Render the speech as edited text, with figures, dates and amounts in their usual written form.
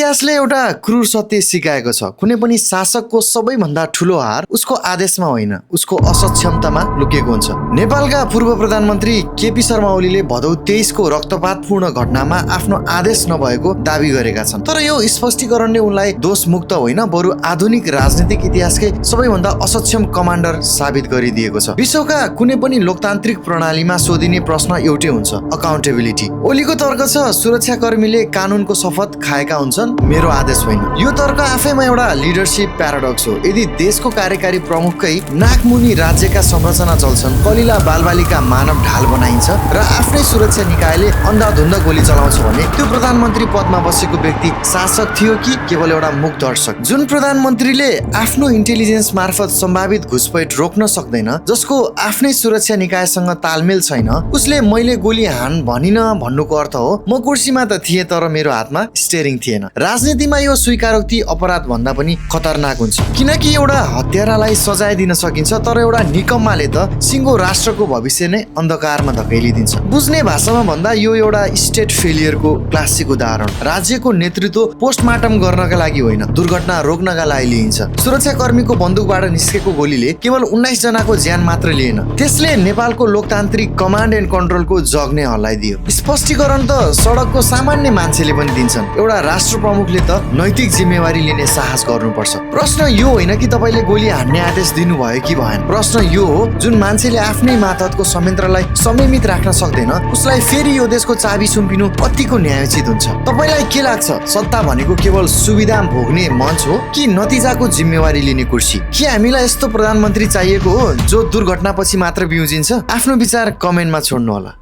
इतिहासले एउटा क्रूर सत्य सिकाएको छ, कुनै पनि शासकको सबैभन्दा ठूलो हार उसको आदेशमा होइन, उसको असक्षमतामा लुकेको हुन्छ। नेपालका पूर्व प्रधानमन्त्री केपी शर्मा ओलीले भदौ 23 को रक्तपातपूर्ण घटनामा आफ्नो आदेश नभएको दावी गरेका छन्। तर यो स्पष्टीकरणले उनलाई दोषमुक्त होइन, बरु आधुनिक राजनीतिक इतिहासकै सबैभन्दा असक्षम कमान्डर साबित गरिदिएको छ। विश्वका कुनै पनि लोकतान्त्रिक प्रणालीमा सोधिने प्रश्न एउटै हुन्छ, अकाउन्टेबिलिटी। ओलीको तर्क छ सुरक्षाकर्मीले कानुनको शपथ खाएका हुन्छन्, मेरो आदेश होइन। यो तर्क आफैमा एउटा लिडरशिप प्याराडक्स हो। यदि देशको कार्यकारी प्रमुखकै नाकमुनि राज्यका संरचना चल्छन्, कलिला बालबालिका मानव ढाल बनाइन्छ र आफ्नै सुरक्षा निकायले अन्धाधुन्द गोली चलाउँछ भने त्यो प्रधानमन्त्री पदमा बसेको व्यक्ति शासक थियो कि केवल एउटा मूक दर्शक? जुन प्रधानमन्त्रीले आफ्नो इन्टेलिजेन्स मार्फत सम्भावित घुसपैठ रोक्न सक्दैन, जसको आफ्नै सुरक्षा निकायसँग तालमेल छैन, उसले मैले गोली हान भनिन भन्नुको अर्थ हो म कुर्सीमा त थिएँ तर मेरो हातमा स्टेरिङ थिएन। राजनीतिमा यो स्वीकारोक्ति अपराध भन्दा पनि खतरनाक हुन्छ, किनकि एउटा हत्यारालाई सजाय दिन सकिन्छ तर एउटा निकम्माले त सिङ्गो राष्ट्रको भविष्य नै अन्धकारमा धकेलिदिन्छ। बुझ्ने भाषामा भन्दा यो एउटा स्टेट फेलियरको क्लासिक उदाहरण। राज्यको नेतृत्व पोस्टमार्टम गर्नका लागि होइन, दुर्घटना रोक्नका लागि लिइन्छ। सुरक्षाकर्मीको बन्दुकबाट निस्केको गोलीले केवल 19 जनाको ज्यान मात्र लिएन, त्यसले नेपालको लोकतान्त्रिक कमान्ड एन्ड कन्ट्रोलको जग नै हल्लाइदियो। स्पष्टीकरण त सडकको सामान्य मान्छेले पनि दिन्छन्, एउटा राष्ट्र प्रमुखले त नैतिक जिम्मेवारी लिने साहस गर्नुपर्छ। प्रश्न यो होइन कि तपाईँले गोली हान्ने आदेश दिनुभयो कि भएन, प्रश्न यो हो जुन मान्छेले आफ्नै मातहतको संयन्त्रलाई संयमित राख्न सक्दैन, उसलाई फेरि यो देशको चाबी सुम्पिनु कतिको न्यायोचित हुन्छ? तपाईँलाई के लाग्छ, सत्ता भनेको केवल सुविधा भोग्ने मञ्च हो कि नतिजाको जिम्मेवारी लिने कुर्सी? के हामीलाई यस्तो प्रधानमन्त्री चाहिएको हो जो दुर्घटनापछि मात्र बिउजिन्छ? आफ्नो विचार कमेन्टमा छोड्नु होला।